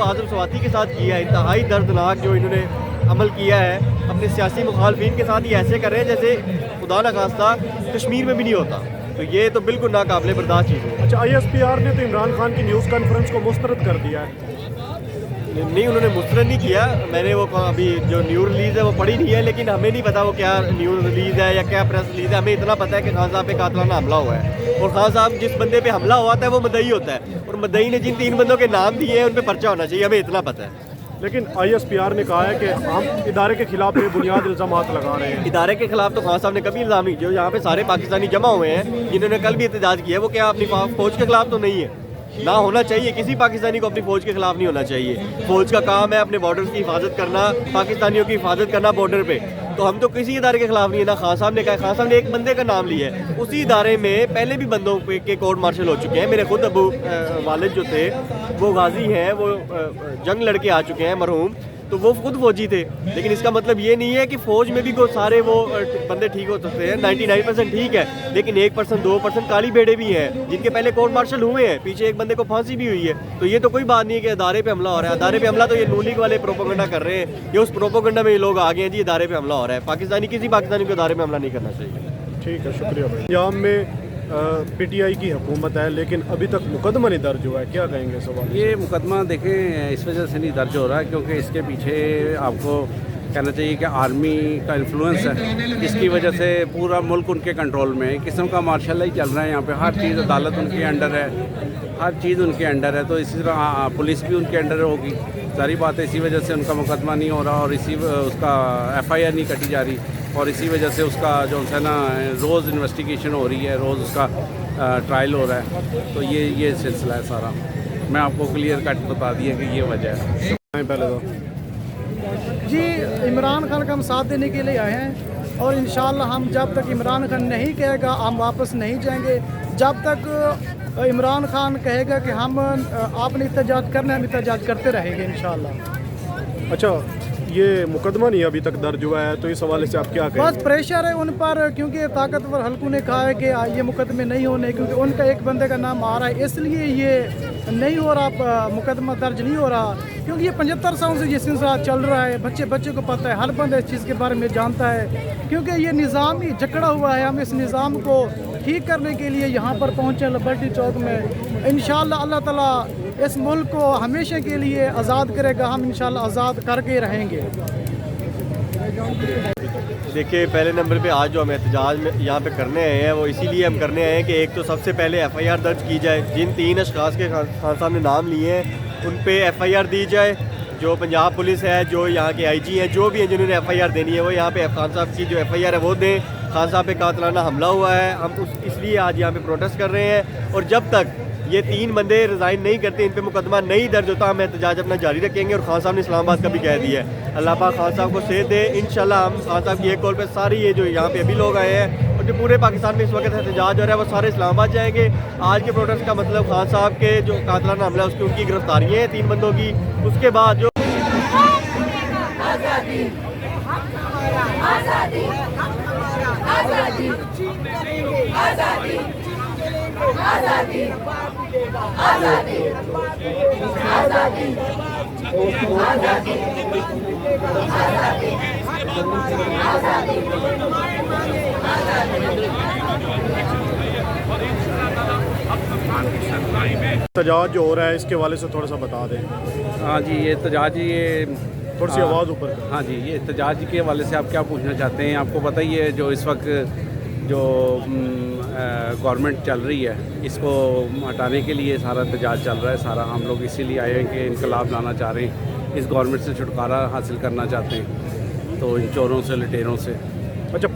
आज़म स्वाति के साथ किया है, इंतहाई दर्दनाक जो इन्होंने अमल किया है। अपने सियासी मुखालफिन के साथ ये ऐसे कर रहे हैं जैसे खुदा न खास्ता कश्मीर में भी नहीं होता। तो ये तो बिल्कुल नाकाबिले बर्दाश्त चीज़ है। अच्छा, ISPR ने तो इमरान खान की न्यूज़ कॉन्फ्रेंस को मुस्तरद कर दिया है। नहीं, उन्होंने मुस्तरद नहीं किया। मैंने वो अभी जो न्यूज़ रिलीज़ है वो पढ़ी नहीं है, लेकिन हमें नहीं पता वो क्या न्यूज़ रिलीज़ है या क्या प्रेस रिलीज़ है। हमें इतना पता है कि खान साहब पे कातलाना हमला हुआ है और खान साहब जिस बंदे पे हमला हुआ था वो मदई होता है और मदई ने जिन 3 बंदों के नाम दिए हैं उन पर पर्चा होना चाहिए, हमें इतना पता है। लेकिन ISPR ने कहा है कि हम इदारे के खिलाफ बेबुनियाद इल्ज़ामात लगा रहे हैं। इदारे के खिलाफ तो खान साहब ने कभी इल्ज़ाम नहीं, जो यहाँ पे सारे पाकिस्तानी जमा हुए हैं जिन्होंने कल भी एहतजाज किया, वो क्या अपनी फौज के खिलाफ तो नहीं है। ना होना चाहिए, किसी पाकिस्तानी को अपनी फ़ौज के खिलाफ नहीं होना चाहिए। फ़ौज का काम है अपने बॉर्डर्स की हिफाजत करना, पाकिस्तानियों की हिफाजत करना बॉर्डर पे। तो हम तो किसी इदारे के खिलाफ नहीं है। ना खान साहब ने कहा, खान साहब ने एक बंदे का नाम लिया है। उसी इदारे में पहले भी बंदों के कोर्ट मार्शल हो चुके हैं। मेरे खुद अबू वालिद जो थे वो गाजी हैं, वो जंग लड़के आ चुके हैं मरहूम, तो वो खुद फौजी थे। लेकिन इसका मतलब ये नहीं है कि फ़ौज में भी को सारे वो बंदे ठीक हो सकते हैं। 99% ठीक है, लेकिन 1% 2% काली बेड़े भी हैं जिनके पहले कोर्ट मार्शल हुए हैं। पीछे एक बंदे को फांसी भी हुई है। तो ये तो कोई बात नहीं है कि अदारे पे हमला हो रहा है। अदारे पे हमला तो ये नून लीग वाले प्रोपोगंडा कर रहे हैं। ये उस प्रोपोगंडा में ये लोग आ गए हैं जी, अदारे पे हमला हो रहा है। किसी पाकिस्तानी को अदारे पे हमला नहीं करना चाहिए। ठीक है, शुक्रिया भाई। पंजाब में PTI की हुकूमत है, लेकिन अभी तक मुकदमा नहीं दर्ज हुआ है, क्या कहेंगे सवाल? ये मुकदमा देखें इस वजह से नहीं दर्ज हो रहा है क्योंकि इसके पीछे आपको कहना चाहिए कि आर्मी का इन्फ्लुएंस है, जिसकी वजह से पूरा मुल्क उनके कंट्रोल में है। एक किस्म का मार्शल ही चल रहा है यहाँ पे। हर चीज़ अदालत उनके अंडर है, हर चीज़ उनके अंडर है। तो इसी तरह पुलिस भी उनके अंडर होगी। सारी बात है, इसी वजह से उनका मुकदमा नहीं हो रहा और उसका FIR नहीं कटी जा रही और इसी वजह से उसका जो है ना रोज़ इन्वेस्टिगेशन हो रही है, रोज़ उसका ट्रायल हो रहा है। तो ये सिलसिला है सारा। मैं आपको क्लियर कट बता दिया कि ये वजह है। पहले तो जी, इमरान खान का हम साथ देने के लिए आए हैं और इंशाल्लाह हम जब तक इमरान खान नहीं कहेगा हम वापस नहीं जाएंगे। जब तक इमरान खान कहेगा कि हम आपने एहतजाज करना है, हम एहतजाज करते रहेंगे इंशाल्लाह। अच्छा, ये मुकदमा नहीं अभी तक दर्ज हुआ है, तो इस हवाले से आप क्या कहेंगे? बस प्रेशर है उन पर, क्योंकि ताकतवर हल्कों ने कहा है कि ये मुकदमे नहीं होने, क्योंकि उनका एक बंदे का नाम आ रहा है, इसलिए ये नहीं हो रहा, मुकदमा दर्ज नहीं हो रहा। क्योंकि ये 75 सालों से ये सिलसिला चल रहा है। बच्चे को पता है, हर बंदा इस चीज़ के बारे में जानता है। क्योंकि ये निज़ाम ही जकड़ा हुआ है। हम इस निज़ाम को ठीक करने के लिए यहाँ पर पहुँचे लिबर्टी चौक में। इंशाअल्लाह अल्लाह ताला इस मुल्क को हमेशा के लिए आज़ाद करेगा। हम इंशाअल्लाह आज़ाद करके रहेंगे। देखिए, पहले नंबर पे आज जो हम एहतजाज में यहाँ पे करने आए हैं वो इसीलिए हम करने आए हैं कि एक तो सबसे पहले FIR दर्ज की जाए। जिन 3 अशखास के खान साहब ने नाम लिए हैं उन पे FIR दी जाए। जो पंजाब पुलिस है, जो यहाँ के IG हैं, जो भी हैं जिन्होंने FIR देनी है वो यहाँ पे खान साहब की जो FIR है वो दें। खान साहब पे कातलाना हमला हुआ है, हम इसलिए आज यहाँ पे प्रोटेस्ट कर रहे हैं। और जब तक ये 3 बंदे रिज़ाइन नहीं करते, इन पे मुकदमा नहीं दर्ज होता, हम एहतजाज अपना जारी रखेंगे। और खान साहब ने इस्लामाबाद का भी कह दिया है। अल्लाह पाक खान साहब को सेहत दे। इंशाल्लाह हम खान साहब की एक कॉल पे सारी ये जो यहाँ पे अभी लोग आए हैं और जो पूरे पाकिस्तान में इस वक्त एहतजाज हो रहा है वो सारे इस्लामाबाद जाएंगे। आज के प्रोटेस्ट का मतलब खान साहब के जो कातलाना हमला है उसकी उनकी गिरफ्तारियाँ हैं 3 बंदों की। उसके बाद जो एहतजाज जो हो रहा है इसके हवाले से थोड़ा सा बता दें। हाँ जी, ये एहतजाज ये थोड़ी सी आवाज़ ऊपर करें। हाँ जी, ये एहतजाज के हवाले से आप क्या पूछना चाहते हैं? आपको पता ही है जो इस वक्त जो गवर्नमेंट चल रही है इसको हटाने के लिए सारा एहतजाज चल रहा है। सारा हम लोग इसीलिए आए हैं कि इनकलाब लाना चाह रहे हैं, इस गवर्नमेंट से छुटकारा हासिल करना चाहते हैं, तो इन चोरों से लुटेरों से। अच्छा,